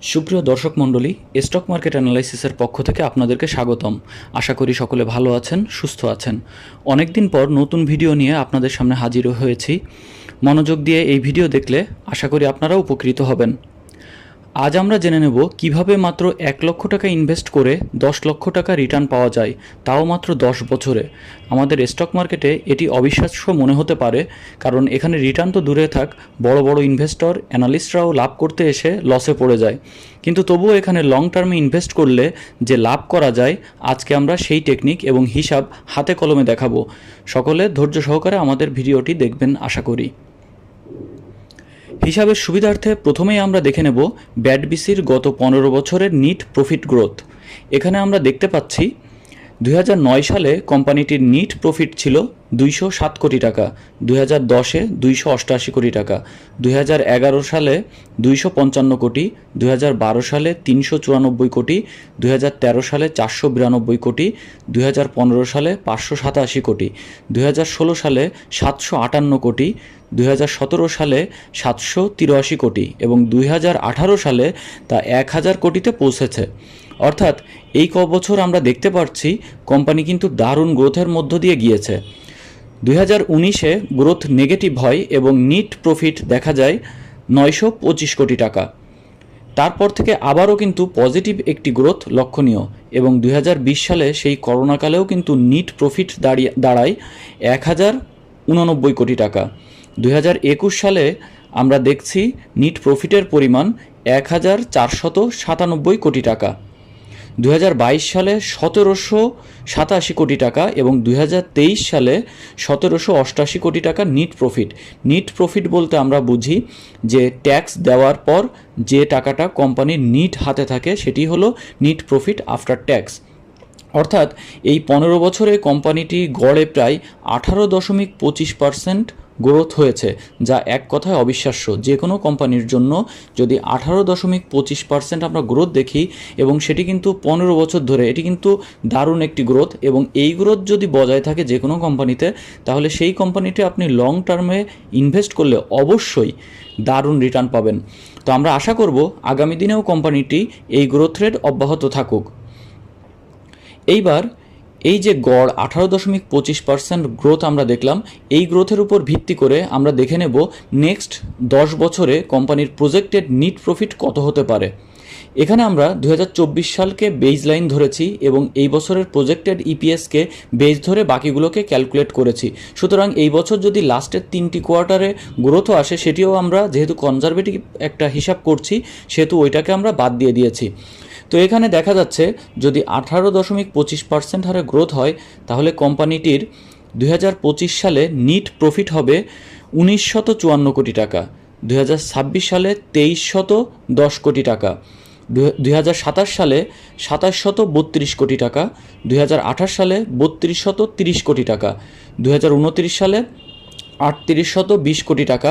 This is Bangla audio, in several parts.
সুপ্রিয় দর্শক মণ্ডলী, স্টক মার্কেট অ্যানালাইসিসের পক্ষ থেকে আপনাদেরকে স্বাগতম। আশা করি সকলে ভালো আছেন, সুস্থ আছেন। অনেক দিন পর নতুন ভিডিও নিয়ে আপনাদের সামনে হাজির হয়েছি। মনোযোগ দিয়ে এই ভিডিও দেখলে আশা করি আপনারাও উপকৃত হবেন। আজ আমরা জেনে নেব কিভাবে মাত্র 1 লক্ষ টাকা ইনভেস্ট করে 10 লক্ষ টাকা রিটার্ন পাওয়া যায়, তাও মাত্র 10 বছরে। আমাদের স্টক মার্কেটে এটি অবিশ্বাস্য মনে হতে পারে, কারণ এখানে রিটার্ন তো দূরে থাক, বড় বড় ইনভেস্টর অ্যানালিস্টরাও লাভ করতে এসে লসে পড়ে যায়। কিন্তু তবুও এখানে লং টার্মে ইনভেস্ট করলে যে লাভ করা যায়, আজকে আমরা সেই টেকনিক এবং হিসাব হাতে কলমে দেখাবো। সকলে ধৈর্য সহকারে আমাদের ভিডিওটি দেখবেন আশা করি। হিসাবের সুবিধার্থে প্রথমেই আমরা দেখে নেব ব্যাডবিসির গত 15 বছরের নিট প্রফিট গ্রোথ। এখানে আমরা দেখতে পাচ্ছি 2009 সালে কোম্পানিটির নিট প্রফিট ছিল 207 কোটি টাকা, 2010-এ 288 কোটি টাকা, 2011 সালে 255 কোটি, 2012 সালে 394 কোটি, 2013 সালে 492 কোটি, 2015 সালে 587 কোটি, 2016 সালে 758 কোটি, 2017 সালে 783 কোটি এবং 2018 সালে তা 1000 কোটিতে পৌঁছেছে। অর্থাৎ এই বছর আমরা দেখতে পাচ্ছি কোম্পানি কিন্তু দারুণ গ্রোথের মধ্য দিয়ে গিয়েছে। 2019-এ গ্রোথ নেগেটিভ হয় এবং নিট প্রফিট দেখা যায় 925 কোটি টাকা। তারপর থেকে আবারও কিন্তু পজিটিভ একটি গ্রোথ লক্ষণীয় এবং 2020 সালে সেই করোনাকালেও কিন্তু নিট প্রফিট দাঁড়ায় 1089 কোটি টাকা। 2021 সালে আমরা দেখছি নিট প্রফিটের পরিমাণ 1497 কোটি টাকা। 2022 সালে 1787 কোটি টাকা এবং 2023 সালে 1788 কোটি টাকা নিট প্রফিট। নিট প্রফিট বলতে আমরা বুঝি যে ট্যাক্স দেওয়ার পর যে টাকাটা কোম্পানির নিট হাতে থাকে সেটি হলো নিট প্রফিট আফটার ট্যাক্স। অর্থাৎ এই 15 বছরে কোম্পানিটি গড়ে প্রায় 18.25% গ্রোথ হয়েছে, যা এক কথায় অবিশ্বাস্য। যে কোনো কোম্পানির জন্য যদি 18.25% আমরা গ্রোথ দেখি এবং সেটি কিন্তু 15 বছর ধরে, এটি কিন্তু দারুণ একটি গ্রোথ। এবং এই গ্রোথ যদি বজায় থাকে যে কোনো কোম্পানিতে, তাহলে সেই কোম্পানিতে আপনি লং টার্মে ইনভেস্ট করলে অবশ্যই দারুণ রিটার্ন পাবেন। তো আমরা আশা করব আগামী দিনেও কোম্পানিটি এই গ্রোথ রেট অব্যাহত থাকুক। এইবার এই যে গড় 18.25% গ্রোথ আমরা দেখলাম, এই গ্রোথের উপর ভিত্তি করে আমরা দেখে নেব নেক্সট 10 বছরে কোম্পানির প্রজেক্টেড নিট প্রফিট কত হতে পারে। এখানে আমরা 2024 সালকে বেজ লাইন ধরেছি এবং এই বছরের প্রজেক্টেড ইপিএসকে বেজ ধরে বাকিগুলোকে ক্যালকুলেট করেছি। সুতরাং এই বছর যদি লাস্টের 3টি কোয়ার্টারে গ্রোথও আসে, সেটিও আমরা যেহেতু কনজারভেটিভ একটা হিসাব করছি সেহেতু ওইটাকে আমরা বাদ দিয়ে দিয়েছি। তো এখানে দেখা যাচ্ছে যদি 18.25% হারে গ্রোথ হয়, তাহলে কোম্পানিটির 2025 সালে নিট প্রফিট হবে 1954 কোটি টাকা, 2026 সালে 2310 কোটি টাকা, 2027 সালে 2732 কোটি টাকা, 2028 সালে 3230 কোটি টাকা, 2029 সালে 3820 কোটি টাকা,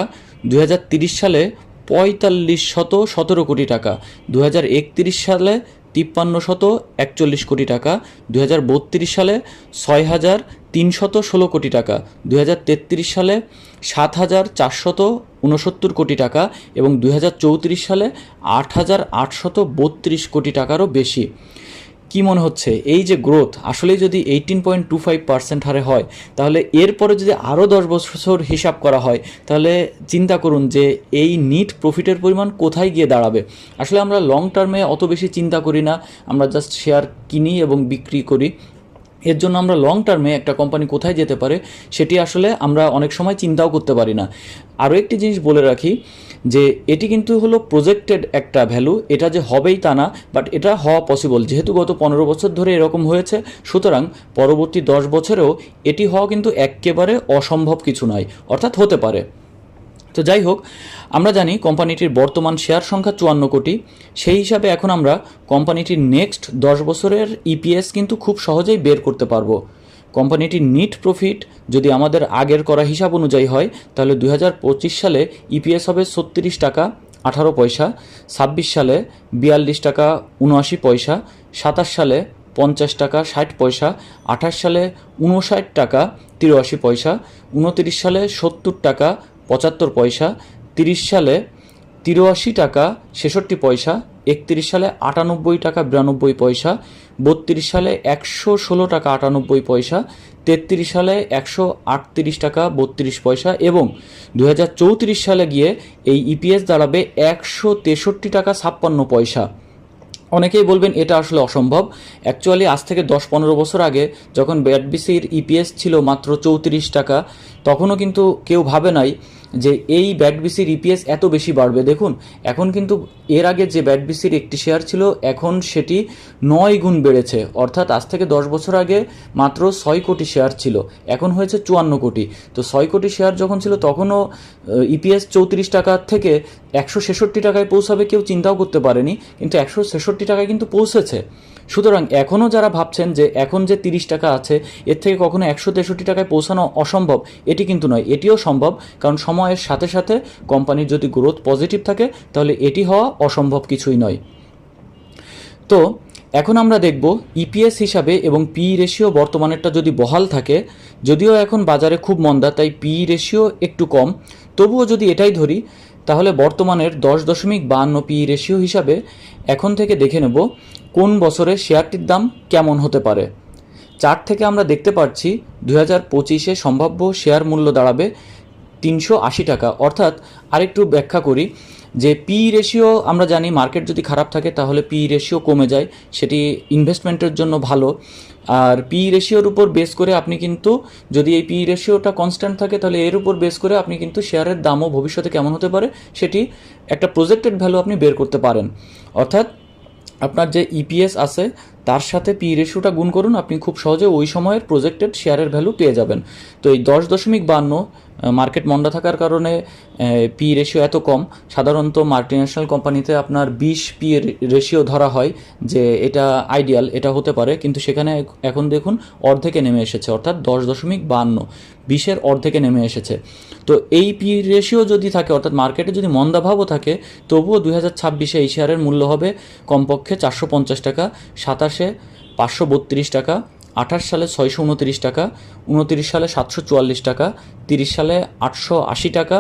2030 সালে 4517 কোটি টাকা, 2031 সালে 5341 কোটি টাকা, 2032 সালে 6316 কোটি টাকা, 2033 সালে 7469 কোটি টাকা এবং 2034 সালে 8832 কোটি টাকারও বেশি। কি মনে হচ্ছে এই যে গ্রোথ আসলেই যদি 18.25% হারে হয়, তাহলে এরপরে যদি আরও 10 বছর হিসাব করা হয়, তাহলে চিন্তা করুন যে এই নিট প্রফিটের পরিমাণ কোথায় গিয়ে দাঁড়াবে। আসলে আমরা লং টার্মে অত বেশি চিন্তা করি না, আমরা জাস্ট শেয়ার কিনি এবং বিক্রি করি। এর জন্য আমরা লং টার্মে একটা কোম্পানি কোথায় যেতে পারে সেটি আসলে আমরা অনেক সময় চিন্তাও করতে পারি না। আরও একটি জিনিস বলে রাখি যে এটি কিন্তু হলো প্রজেক্টেড একটা ভ্যালু, এটা যে হবেই তা না, বাট এটা হওয়া পসিবল। যেহেতু গত 15 বছর ধরে এরকম হয়েছে, সুতরাং পরবর্তী 10 বছরেও এটি হওয়া কিন্তু একেবারে অসম্ভব কিছু নয়, অর্থাৎ হতে পারে। তো যাই হোক, আমরা জানি কোম্পানিটির বর্তমান শেয়ার সংখ্যা 54 কোটি। সেই হিসাবে এখন আমরা কোম্পানিটির নেক্সট 10 বছরের ইপিএস কিন্তু খুব সহজেই বের করতে পারবো। কোম্পানিটির নিট প্রফিট যদি আমাদের আগের করা হিসাব অনুযায়ী হয়, তাহলে 2025 সালে ইপিএস হবে 36 টাকা 18 পয়সা, 26 সালে 42 টাকা 79 পয়সা, 27 সালে 50 টাকা 60 পয়সা, 28 সালে 59 টাকা 83 পয়সা, 29 সালে 70 টাকা 75 পয়সা, 30 সালে 83 টাকা 66 পয়সা 31 সালে 98 টাকা 92 পয়সা, 32 সালে 116 টাকা 98 পয়সা, 33 সালে 138 টাকা 32 পয়সা এবং 2034 সালে গিয়ে এই ইপিএস দাঁড়াবে 163 টাকা 56 পয়সা। অনেকেই বলবেন এটা আসলে অসম্ভব। অ্যাকচুয়ালি আজ থেকে 10-15 বছর আগে যখন ব্যাডবিসির ইপিএস ছিল মাত্র 34 টাকা, তখনও কিন্তু কেউ ভাবে নাই যে এই ব্যাডবিসির ইপিএস এত বেশি বাড়বে। দেখুন এখন কিন্তু এর আগে যে ব্যাডবিসির একটি শেয়ার ছিল এখন সেটি 9 গুণ বেড়েছে, অর্থাৎ আজ থেকে 10 বছর আগে মাত্র 6 কোটি শেয়ার ছিল, এখন হয়েছে 54 কোটি। তো 6 কোটি শেয়ার যখন ছিল তখনও ইপিএস 34 টাকা থেকে 166 টাকায় পৌঁছাবে কেউ চিন্তাও করতে পারেনি, কিন্তু 166 টাকায় কিন্তু পৌঁছেছে। সুতরাং এখনও যারা ভাবছেন যে এখন যে 30 টাকা আছে এর থেকে কখনো 163 টাকায় পৌঁছানো অসম্ভব, এটি কিন্তু নয়, এটিও সম্ভব। কারণ সময়ের সাথে সাথে কোম্পানির যদি গ্রোথ পজিটিভ থাকে তাহলে এটি হওয়া অসম্ভব কিছুই নয়। তো এখন আমরা দেখব ইপিএস হিসাবে এবং পি রেশিও বর্তমানেরটা যদি বহাল থাকে, যদিও এখন বাজারে খুব মন্দা তাই পি রেশিও একটু কম, তবুও যদি এটাই ধরি তাহলে বর্তমানের 10.52 পি রেশিও হিসাবে এখন থেকে দেখে নেব কোন বছরে শেয়ারটির দাম কেমন হতে পারে। চার্ট থেকে আমরা দেখতে পাচ্ছি 2025-এ সম্ভাব্য শেয়ার মূল্য দাঁড়াবে 380 টাকা। অর্থাৎ আরেকটু ব্যাখ্যা করি যে পি রেশিও আমরা জানি মার্কেট যদি খারাপ থাকে তাহলে পি রেশিও কমে যায়, সেটি ইনভেস্টমেন্টের জন্য ভালো। আর পি রেশিওর উপর বেস করে আপনি কিন্তু যদি এই পি রেশিওটা কনস্ট্যান্ট থাকে তাহলে এর উপর বেস করে আপনি কিন্তু শেয়ারের দামও ভবিষ্যতে কেমন হতে পারে সেটি একটা প্রজেক্টেড ভ্যালু আপনি বের করতে পারেন। অর্থাৎ আপনার যে ইপিএস আছে তার সাথে পি রেশিওটা গুণ করুন, আপনি খুব সহজে ওই সময়ের প্রজেক্টেড শেয়ারের ভ্যালু পেয়ে যাবেন। তো এই 10.52 মার্কেট মন্দা থাকার কারণে পি রেশিও এত কম। সাধারণত মাল্টিন্যাশনাল কোম্পানিতে আপনার 20 পি রেশিও ধরা হয় যে এটা আইডিয়াল, এটা হতে পারে, কিন্তু সেখানে এখন দেখুন অর্ধেকে নেমে এসেছে, অর্থাৎ 10.52 20-এর অর্ধেকে নেমে এসেছে। তো এই পি রেশিও যদি থাকে অর্থাৎ মার্কেটে যদি মন্দাভাবও থাকে তবুও 2026-এ এই শেয়ারের মূল্য হবে কমপক্ষে 450 টাকা, 27-এ 532 টাকা, 28 সালে 629 টাকা, 29 সালে 744 টাকা, 30 সালে 880 টাকা,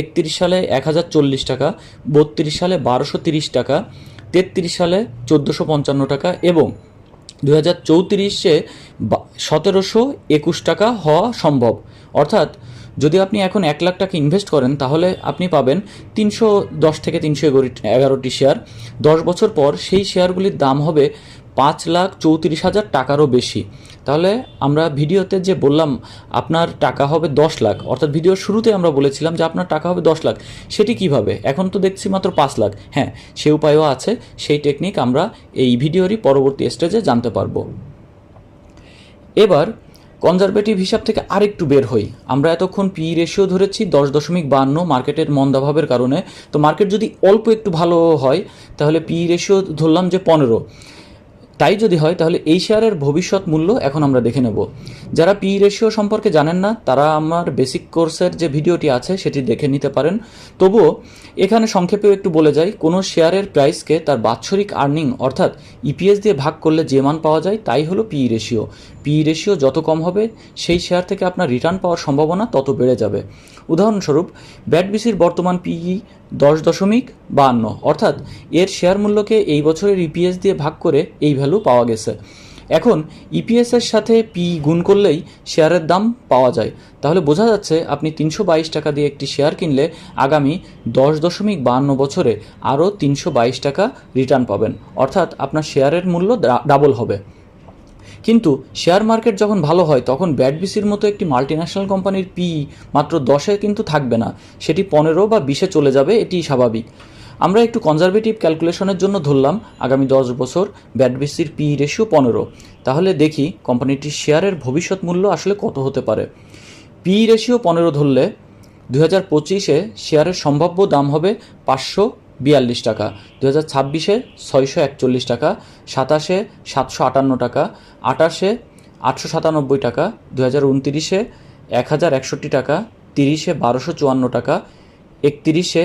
31 সালে 1040 টাকা, 32 সালে 1230 টাকা, 33 সালে 1455 টাকা এবং 2034-এ 1721 টাকা হওয়া সম্ভব। অর্থাৎ যদি আপনি এখন 1 লাখ টাকা ইনভেস্ট করেন তাহলে আপনি পাবেন 310 থেকে 311টি শেয়ার। 10 বছর পর সেই শেয়ারগুলির দাম হবে 5,34,000 টাকারও বেশি। তাহলে আমরা ভিডিওতে যে বললাম আপনার টাকা হবে 10 লাখ, অর্থাৎ ভিডিওর শুরুতে আমরা বলেছিলাম যে আপনার টাকা হবে 10 লাখ, সেটি কিভাবে? এখন তো দেখছি মাত্র 5 লাখ। হ্যাঁ, সে উপায়ও আছে, সেই টেকনিক আমরা এই ভিডিওরই পরবর্তী স্টেজে জানতে পারবো। এবার কনজারভেটিভ হিসাব থেকে আরেকটু বের হই। আমরা এতক্ষণ পি রেশিও ধরেছি 10.52 মার্কেটের মন্দাভাবের কারণে। তো মার্কেট যদি অল্প একটু ভালো হয় তাহলে পি রেশিও ধরলাম যে 15। তাই যদি হয় তাহলে এই শেয়ারের ভবিষ্যৎ মূল্য এখন আমরা দেখে নেব। যারা পি রেশিও সম্পর্কে জানেন না তারা আমার বেসিক কোর্সের যে ভিডিওটি আছে সেটি দেখে নিতে পারেন। তবুও এখানে সংক্ষেপেও একটু বলে যাই, কোনো শেয়ারের প্রাইসকে তার বাৎসরিক আর্নিং অর্থাৎ ইপিএস দিয়ে ভাগ করলে যে মান পাওয়া যায় তাই হলো পি রেশিও। পি রেশিও যত কম হবে সেই শেয়ার থেকে আপনার রিটার্ন পাওয়ার সম্ভাবনা তত বেড়ে যাবে। উদাহরণস্বরূপ ব্যাডবিসির বর্তমান পিই 10.52, অর্থাৎ এর শেয়ার মূল্যকে এই বছরের ইপিএস দিয়ে ভাগ করে এই ভ্যালু পাওয়া গেছে। এখন ইপিএসের সাথে পি গুণ করলেই শেয়ারের দাম পাওয়া যায়। তাহলে বোঝা যাচ্ছে আপনি 322 টাকা দিয়ে একটি শেয়ার কিনলে আগামী 10.52 বছরে আরও 322 টাকা রিটার্ন পাবেন, অর্থাৎ আপনার শেয়ারের মূল্য ডাবল হবে। কিন্তু শেয়ার মার্কেট যখন ভালো হয় তখন ব্যাডবিসির মতো একটি মাল্টিন্যাশনাল কোম্পানির পি মাত্র 10-এ কিন্তু থাকবে না, সেটি 15 বা 20-এ চলে যাবে, এটি স্বাভাবিক। আমরা একটু কনজারভেটিভ ক্যালকুলেশনের জন্য ধরলাম আগামী 10 বছর ব্যাডবিসির পি রেশিও 15। তাহলে দেখি কোম্পানিটির শেয়ারের ভবিষ্যৎ মূল্য আসলে কত হতে পারে। পি রেশিও 15 ধরলে 2025-এ শেয়ারের সম্ভাব্য দাম হবে 542 টাকা, 2026-এ 641 টাকা, 27-এ 758 টাকা, 28-এ 897 টাকা, 2029-এ 1061 টাকা, 30-এ 1254 টাকা, 31-এ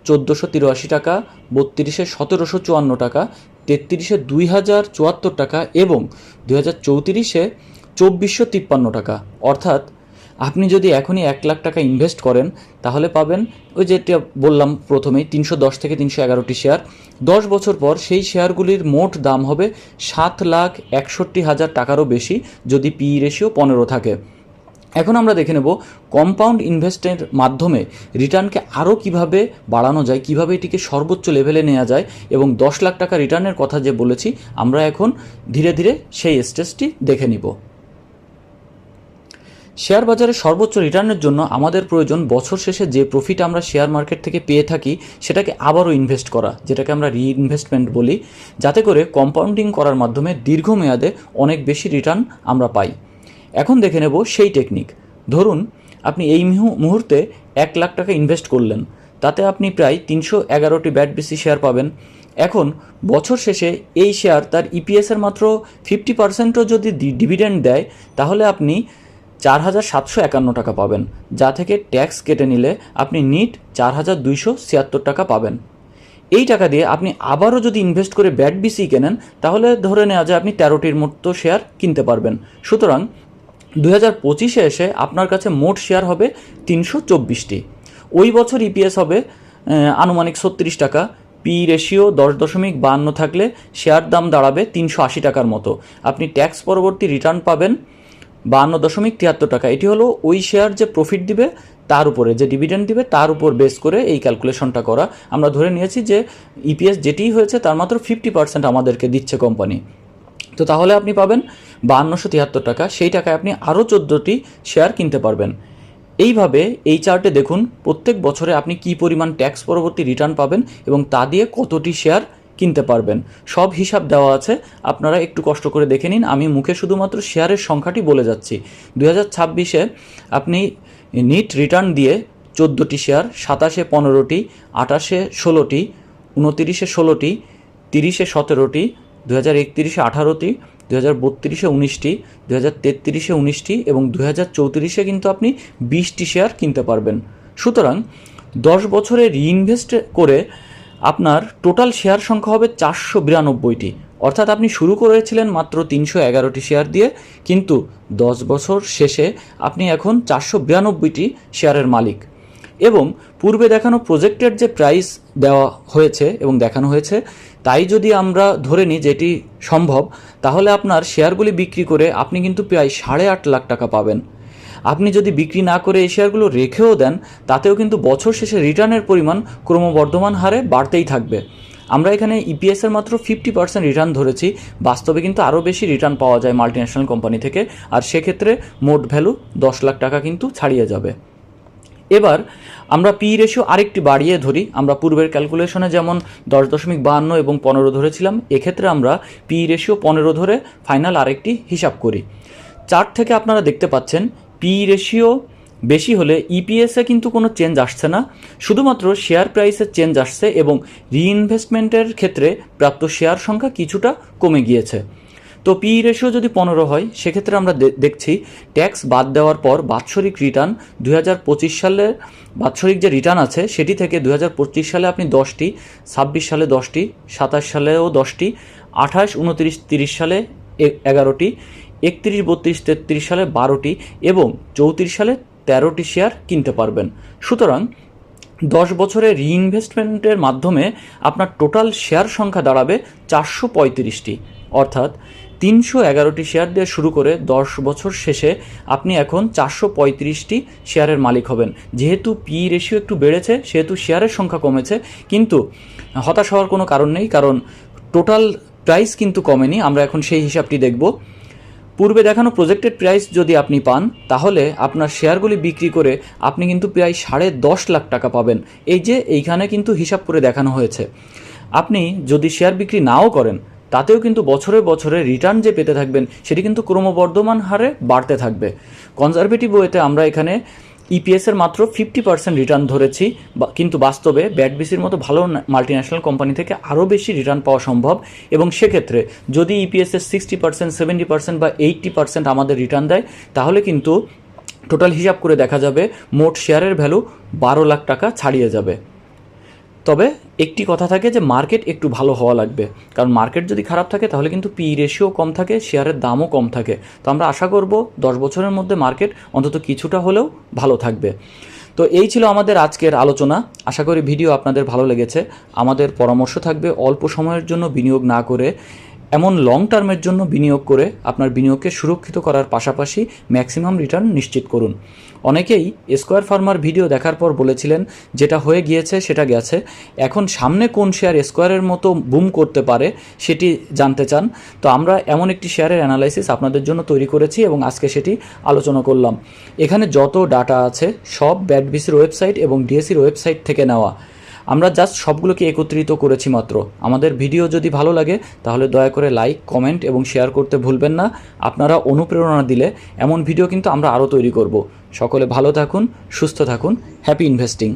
1483 টাকা, 32-এ 1754 টাকা, 33-এ 2074 টাকা এবং 2034-এ 2453 টাকা। অর্থাৎ আপনি যদি এখনই 1 লাখ টাকা ইনভেস্ট করেন তাহলে পাবেন ওই যেটা বললাম প্রথমেই 310 থেকে 311টি শেয়ার। 10 বছর পর সেই শেয়ারগুলির মোট দাম হবে 7,61,000 টাকারও বেশি যদি পি রেশিও 15 থাকে। এখন আমরা দেখে নেব কম্পাউন্ড ইনভেস্টের মাধ্যমে রিটার্নকে আরও কিভাবে বাড়ানো যায়, কিভাবে এটিকে সর্বোচ্চ লেভেলে নেওয়া যায়, এবং 10 লাখ টাকা রিটার্নের কথা যে বলেছি আমরা এখন ধীরে ধীরে সেই স্টেজটি দেখে নিব। শেয়ার বাজারে সর্বোচ্চ রিটার্নের জন্য আমাদের প্রয়োজন বছর শেষে যে প্রফিট আমরা শেয়ার মার্কেট থেকে পেয়ে থাকি সেটাকে আবারও ইনভেস্ট করা, যেটাকে আমরা রিইনভেস্টমেন্ট বলি, যাতে করে কম্পাউন্ডিং করার মাধ্যমে দীর্ঘমেয়াদে অনেক বেশি রিটার্ন আমরা পাই। এখন দেখে নেব সেই টেকনিক। ধরুন আপনি এই মুহূর্তে 1 লাখ টাকা ইনভেস্ট করলেন, তাতে আপনি প্রায় 311টি BAT-BC শেয়ার পাবেন। এখন বছর শেষে এই শেয়ার তার ইপিএসের মাত্র 50%ও যদি ডিভিডেন্ড দেয় তাহলে আপনি 4,751 টাকা পাবেন, যা থেকে ট্যাক্স কেটে নিলে আপনি নিট 4,276 টাকা পাবেন। এই টাকা দিয়ে আপনি আবারও যদি ইনভেস্ট করে BAT-BC কেনেন তাহলে ধরে নেওয়া যায় আপনি 13টির মতো শেয়ার কিনতে পারবেন। সুতরাং 2025-এ এসে আপনার কাছে মোট শেয়ার হবে 324টি। ওই বছর ইপিএস হবে আনুমানিক 36 টাকা। পি রেশিও 10.52 থাকলে শেয়ার দাম দাঁড়াবে 380 টাকার মতো। আপনি ট্যাক্স পরবর্তী রিটার্ন পাবেন 52.73 টাকা। এটি হলো ওই শেয়ার যে প্রফিট দিবে তার উপরে, যে ডিভিডেন্ড দিবে তার উপর বেস করে এই ক্যালকুলেশনটা করা। আমরা ধরে নিয়েছি যে ইপিএস যেটিই হয়েছে তার মাত্র 50% আমাদেরকে দিচ্ছে কোম্পানি। তো তাহলে আপনি পাবেন 5273 টাকা। সেই টাকায় আপনি আরও 14টি শেয়ার কিনতে পারবেন। এইভাবে এই চার্টে দেখুন প্রত্যেক বছরে আপনি কী পরিমাণ ট্যাক্স পরবর্তী রিটার্ন পাবেন এবং তা দিয়ে কতটি শেয়ার কিনতে পারবেন, সব হিসাব দেওয়া আছে। আপনারা একটু কষ্ট করে দেখে নিন, আমি মুখে শুধুমাত্র শেয়ারের সংখ্যাটি বলে যাচ্ছি। 2026-এ আপনি নিট রিটার্ন দিয়ে 14টি শেয়ার, 27-এ 15টি, 28-এ 16টি, 29-এ 16টি, 30-এ 17টি, 2031-এ 18টি, 2032-এ 19টি, 2033-এ 19টি এবং 2034-এ কিন্তু আপনি 20টি শেয়ার কিনতে পারবেন। সুতরাং 10 বছরে রিইনভেস্ট করে আপনার টোটাল শেয়ার সংখ্যা হবে 492টি। অর্থাৎ আপনি শুরু করেছিলেন মাত্র 311টি শেয়ার দিয়ে, কিন্তু 10 বছর শেষে আপনি এখন 492টি শেয়ারের মালিক। এবং পূর্বে দেখানো প্রজেক্টের যে প্রাইস দেওয়া হয়েছে এবং দেখানো হয়েছে তাই যদি আমরা ধরে নিই যেটি সম্ভব, তাহলে আপনার শেয়ারগুলি বিক্রি করে আপনি কিন্তু প্রায় 8.5 লাখ টাকা পাবেন। আপনি যদি বিক্রি না করে এই শেয়ারগুলো রেখেও দেন তাতেও কিন্তু বছর শেষে রিটার্নের পরিমাণ ক্রমবর্ধমান হারে বাড়তেই থাকবে। আমরা এখানে ইপিএসের মাত্র 50% রিটার্ন ধরেছি, বাস্তবে কিন্তু আরও বেশি রিটার্ন পাওয়া যায় মাল্টিন্যাশনাল কোম্পানি থেকে, আর সেক্ষেত্রে মোট ভ্যালু 10 লাখ টাকা কিন্তু ছাড়িয়ে যাবে। এবার আমরা পি রেশিও আরেকটি বাড়িয়ে ধরি। আমরা পূর্বের ক্যালকুলেশনে যেমন 10.52 এবং 15 ধরেছিলাম, এক্ষেত্রে আমরা পি রেশিও 15 ধরে ফাইনাল আরেকটি হিসাব করি। চার্ট থেকে আপনারা দেখতে পাচ্ছেন পি রেশিও বেশি হলে ইপিএসে কিন্তু কোনো চেঞ্জ আসছে না, শুধুমাত্র শেয়ার প্রাইসের চেঞ্জ আসছে এবং রিইনভেস্টমেন্টের ক্ষেত্রে প্রাপ্ত শেয়ার সংখ্যা কিছুটা কমে গিয়েছে। তো পি রেশিও যদি 15 হয় সেক্ষেত্রে আমরা দেখছি ট্যাক্স বাদ দেওয়ার পর বাৎসরিক রিটার্ন 2025 সালের বাৎসরিক যে রিটার্ন আছে সেটি থেকে 2025 সালে আপনি 10টি, 26 সালে 10টি, 27 সালেও 10টি, 28, 29, 30 সালে 11টি, 31, 32, 33 সালে 12টি এবং 34 সালে 13টি শেয়ার কিনতে পারবেন। সুতরাং 10 বছরের রিইনভেস্টমেন্টের মাধ্যমে আপনার টোটাল শেয়ার সংখ্যা দাঁড়াবে 435টি। অর্থাৎ 311টি শেয়ার দিয়ে শুরু করে 10 বছর শেষে আপনি এখন 435টি শেয়ারের মালিক হবেন। যেহেতু পি রেশিও একটু বেড়েছে সেহেতু শেয়ারের সংখ্যা কমেছে, কিন্তু হতাশ হওয়ার কোনো কারণ নেই, কারণ টোটাল প্রাইস কিন্তু কমেনি। আমরা এখন সেই হিসাবটি দেখব। পূর্বে দেখানো প্রজেক্টেড প্রাইস যদি আপনি পান তাহলে আপনার শেয়ারগুলি বিক্রি করে আপনি কিন্তু প্রায় 10.5 লাখ টাকা পাবেন। এই যে এইখানে কিন্তু হিসাব করে দেখানো হয়েছে। আপনি যদি শেয়ার বিক্রি নাও করেন তাতেও কিন্তু বছরে বছরে রিটার্ন যে পেতে থাকবেন সেটি কিন্তু ক্রমবর্ধমান হারে বাড়তে থাকবে। কনজারভেটিভ ওয়েতে আমরা এখানে ইপিএসের মাত্র 50% রিটার্ন ধরেছি, কিন্তু বাস্তবে BAT-BCর মতো ভালো মাল্টিন্যাশনাল কোম্পানি থেকে আরও বেশি রিটার্ন পাওয়া সম্ভব। এবং সেক্ষেত্রে যদি ইপিএসের 60%, 70% বা 80% আমাদের রিটার্ন দেয় তাহলে কিন্তু টোটাল হিসাব করে দেখা যাবে মোট শেয়ারের ভ্যালু 12 লাখ টাকা ছাড়িয়ে যাবে। তবে একটি কথা থাকে যে মার্কেট একটু ভালো হওয়া লাগবে, কারণ মার্কেট যদি খারাপ থাকে তাহলে কিন্তু পি রেশিও কম থাকে, শেয়ারের দামও কম থাকে। তো আমরা আশা করব 10 বছরের মধ্যে মার্কেট অন্তত কিছুটা হলেও ভালো থাকবে। তো এই ছিল আমাদের আজকের আলোচনা। আশা করি ভিডিও আপনাদের ভালো লেগেছে। আমাদের পরামর্শ থাকবে অল্প সময়ের জন্য বিনিয়োগ না করে এমন লং টার্মের জন্য বিনিয়োগ করে আপনার বিনিয়োগকে সুরক্ষিত করার পাশাপাশি ম্যাক্সিমাম রিটার্ন নিশ্চিত করুন। অনেকেই স্কোয়ার ফার্মার ভিডিও দেখার পর বলেছিলেন যেটা হয়ে গিয়েছে সেটা গেছে, এখন সামনে কোন শেয়ার স্কোয়ারের মতো বুম করতে পারে সেটি জানতে চান। তো আমরা এমন একটি শেয়ারের অ্যানালাইসিস আপনাদের জন্য তৈরি করেছি এবং আজকে সেটি আলোচনা করলাম। এখানে যত ডাটা আছে সব ব্যাডভিসির ওয়েবসাইট এবং ডিএসির ওয়েবসাইট থেকে নেওয়া। আমরা জাস্ট সবগুলোকে একত্রিত করেছি মাত্র। আমাদের ভিডিও যদি ভালো লাগে তাহলে দয়া করে লাইক, কমেন্ট এবং শেয়ার করতে ভুলবেন না। আপনারা অনুপ্রেরণা দিলে এমন ভিডিও কিন্তু আমরা আরও তৈরি করব। সকলে ভালো থাকুন, সুস্থ থাকুন, হ্যাপি ইনভেস্টিং।